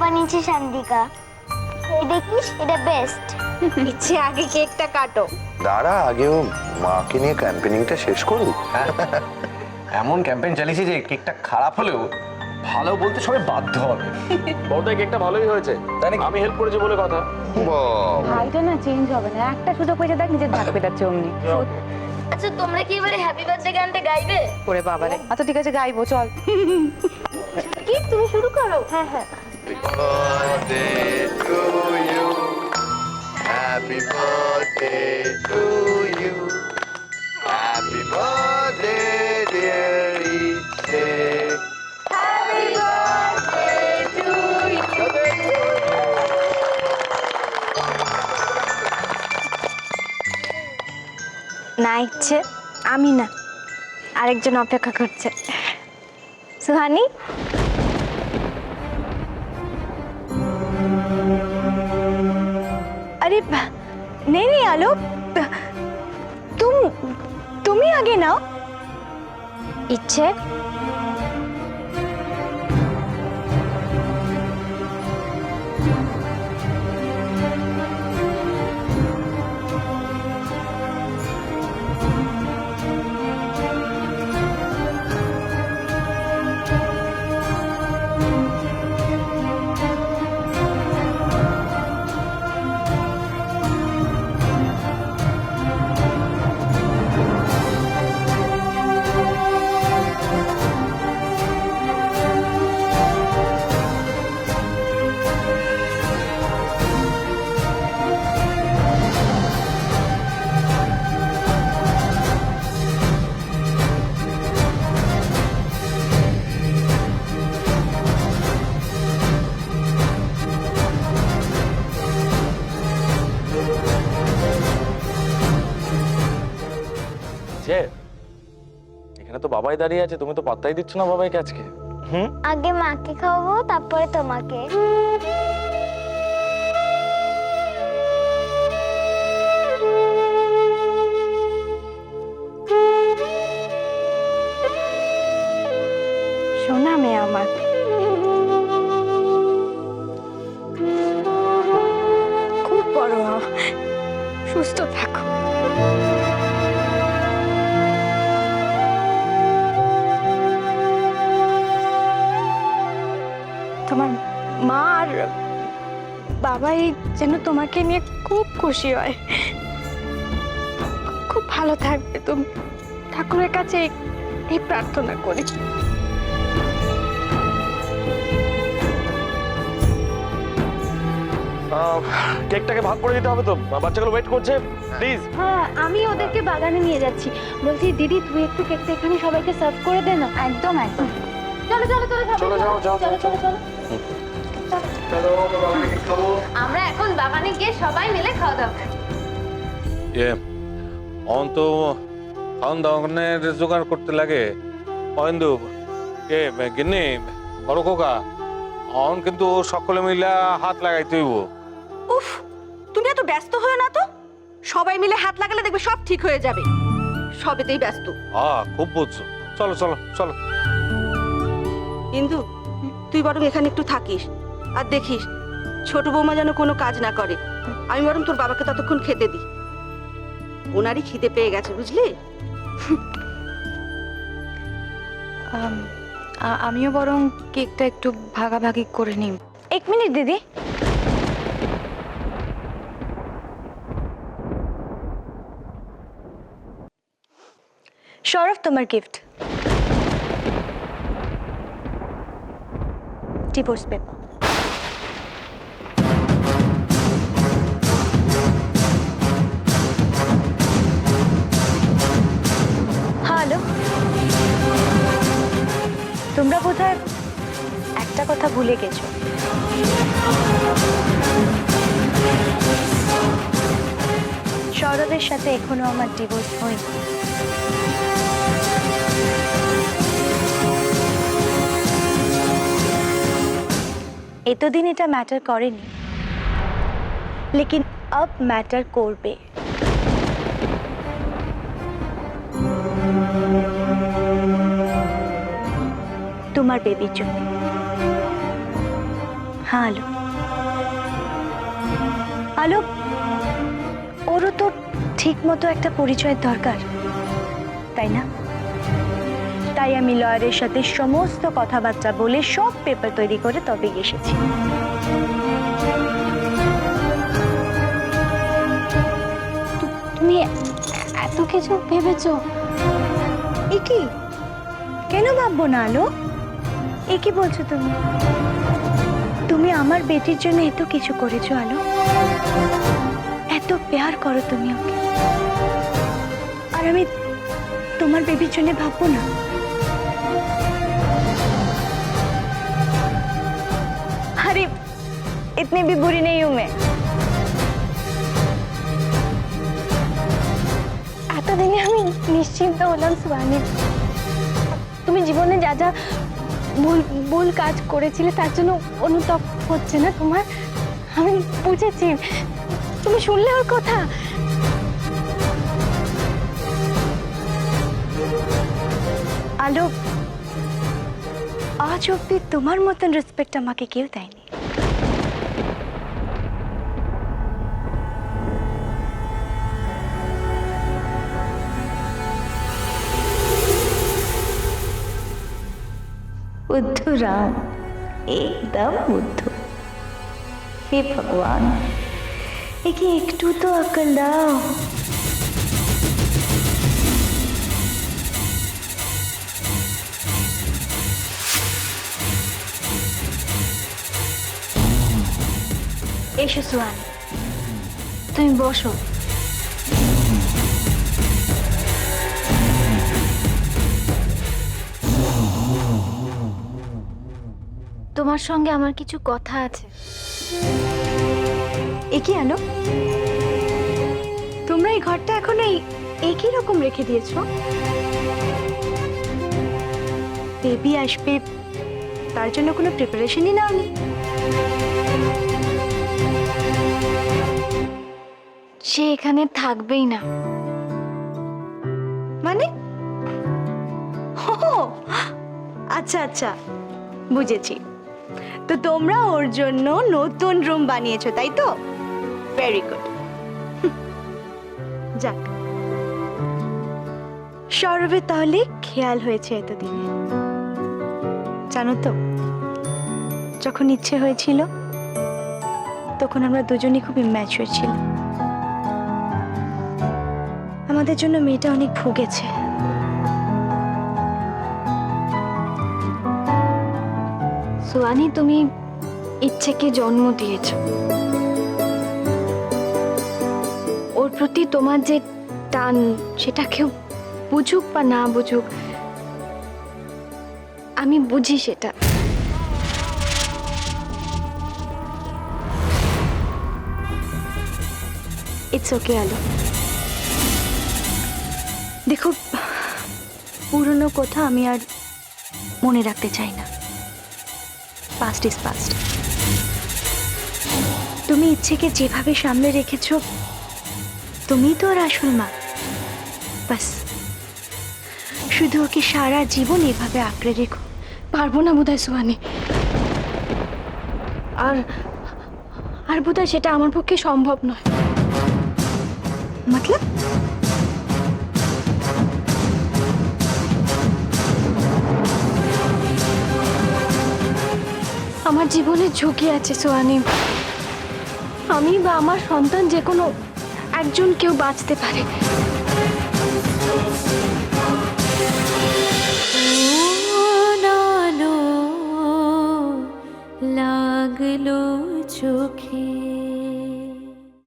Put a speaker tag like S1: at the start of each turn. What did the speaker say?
S1: বানিয়েছে শান্তিকা। এই দেখিস, এটা বেস্ট।
S2: ইচ্ছে আগে কেকটা কাটো।
S3: দাঁড়া, আগেও মাকে নিয়ে ক্যাম্পেনিংটা শেষ করুক।
S4: এমন ক্যাম্পেইন চালিয়েছি যে কেকটা খারাপ হলেও ভালো বলতে সবাই বাধ্য হবে।
S5: বড়দাই কেকটা ভালোই হয়েছে,
S4: তাই নাকি?
S5: আমি হেল্প করেছি বলে কথা।
S2: ভাইটা না চেঞ্জ হবে না, একটা সুযোগ পেয়েছে দেখ নিজের ধাক পেটাচ্ছে অমনি।
S1: আচ্ছা, তোমরা কি এবারে হ্যাপি বার্থডে গানটা গাইবে?
S2: ওরে বাবারে, আচ্ছা ঠিক আছে গাইবো, চল।
S1: কি, তুমি শুরু করো। হ্যাঁ হ্যাঁ।
S3: Happy birthday to you. Happy birthday, dear Iche. Happy birthday to you.
S1: না ইচ্ছে, আমি না, আরেকজন অপেক্ষা করছে। সুহানি, अरे नहीं नहीं आलोक, तुम ही आगे नाओ। इच्छे
S5: যে এখানে তো বাবাই দাঁড়িয়ে আছে, তুমি তো পাত্তাই দিচ্ছ না বাবাইকে আজকে।
S1: আগে মাকে খাওয়াবো, তারপরে তোমাকে। সোনা মেয়ে আমার। খুব বড় হও, সুস্থ থাকো। তোমার মা আর বাবাই যেন তোমাকে নিয়ে খুব খুশি হয়। খুব ভালো থাকবে তুমি, ঠাকুরের কাছে এই প্রার্থনা করি।
S5: কেকটাকে ভাগ করে দিতে হবে তো, বাচ্চাগুলো ওয়েট করছে, প্লিজ।
S1: হ্যাঁ, আমি ওদেরকে বাগানে নিয়ে যাচ্ছি। বলছি দিদি, তুই একটু কেকটা এখানে সবাইকে সার্ভ করে দে না। একদম একদম। চলো চলো চলো,
S5: চলো যাও যাও
S1: চলো চলো চলো।
S3: চলো,
S2: আমরা এখন বাগানে গিয়ে সবাই মিলে খাওয়া দাওয়া করি।
S6: অন্ত খাওয়ান দাওয়ানের জোগাড় করতে লাগে অয়েন্দু কে গিন্নি বড় খোকা অন কিন্তু সকলে মিলে হাত লাগাইতে হইব।
S2: উফ, তুমি এত ব্যস্ত হয়ে না তো, সবাই মিলে হাত লাগালে দেখবে সব ঠিক হয়ে যাবে। সবেতেই ব্যস্ত।
S6: খুব বুঝছো, চলো চলো চলো।
S7: ইন্দু, তুই বরং এখানে একটু থাকিস আর দেখিস ছোট বৌমা যেন কোনো কাজ না করে। আমি বরং তোর বাবাকে ততক্ষণ খেতে দিই, ওনারই খিদে পেয়ে গেছে বুঝলি।
S2: আমিও বরং কেকটা একটু ভাগাভাগি করে নিই।
S1: এক মিনিট দিদি। সৌরভ, তোমার গিফট, ডিভোর্স পেপার। হ্যালো, তোমরা বোধহয় একটা কথা ভুলে গেছো। সৌরভের সাথে এখনো আমার ডিভোর্স হয়নি। এতদিন এটা ম্যাটার করেনি, लेकिन अब मैटर করবে। তোমার বেবির জন্য। হ্যাঁ আলো, আলো ওরও তো ঠিক মতো একটা পরিচয়ের দরকার, তাই না? তাই আমি লয়ারের সাথে সমস্ত কথাবার্তা বলে সব পেপার তৈরি করে তবে এসেছি। তুমি এত কিছু ভেবেছো? এ কি, কেন ভাববো না আলো? এ কি বলছো তুমি? তুমি আমার বেটির জন্য এত কিছু করেছো আলো, এত প্যার করো তুমি ওকে, আর আমি তোমার বেবির জন্য ভাববো না? अरे इतनी भी बुरी नहीं हूं मैं। এতদিনে আমি নিশ্চিন্ত হলাম সুহানি। তুমি জীবনে যা যা ভুল ভুল কাজ করেছিলে তার জন্য অনুতাপ হচ্ছে না তোমার? আমি বুঝেছি। তুমি শুনলে ওর কথা? আলো, আজ অব্দি তোমার মতন রেসপেক্ট আমাকে কেউ দেয়নি। बुद्धू राम एकदम बुद्धू। हे भगवान, एके एकटू तो अकल दाओ। এসো সুহানি, তুমি বসো। তোমার সঙ্গে আমার কিছু কথা আছে। এ কি আলো, তোমরা এই ঘরটা এখন একই রকম রেখে দিয়েছো? বেবি আসবে তার জন্য কোনো প্রিপারেশনই নাওনি? সে এখানে থাকবেই না। মানে? ও আচ্ছা আচ্ছা, বুঝেছি। তো তোমরা ওর জন্য নতুন রুম বানিয়েছো, তাই তো? Very good. যাক, সৌরভের তাহলে খেয়াল হয়েছে এতদিনে। জানো তো, যখন ইচ্ছে হয়েছিল তখন আমরা দুজনই খুব ইম্যাচিউর ছিলাম। আমাদের জন্য মেয়েটা অনেক ভুগেছে। সুহানি, তুমি ইচ্ছেকে জন্ম দিয়েছ। ওর প্রতি তোমার যে টান, সেটা কেউ বুঝুক বা না বুঝুক, আমি বুঝি সেটা। ইটস ওকে আলো। দেখো, পুরনো কথা আমি আর মনে রাখতে চাই না। Past is past. তুমি ইচ্ছেকে যেভাবে সামনে রেখেছো, তুমি তো আর আসল মা। বাস শুধু ওকে সারা জীবন এভাবে আঁকড়ে রেখো। পারবো না বোধহয় সুহানি, আর বোধহয় সেটা আমার পক্ষে সম্ভব নয়। মতলব? আমার জীবনে ঝুঁকি আছে সুহানি। আমি বা আমার সন্তান যে কোনো একজন কেউ বাঁচতে পারে,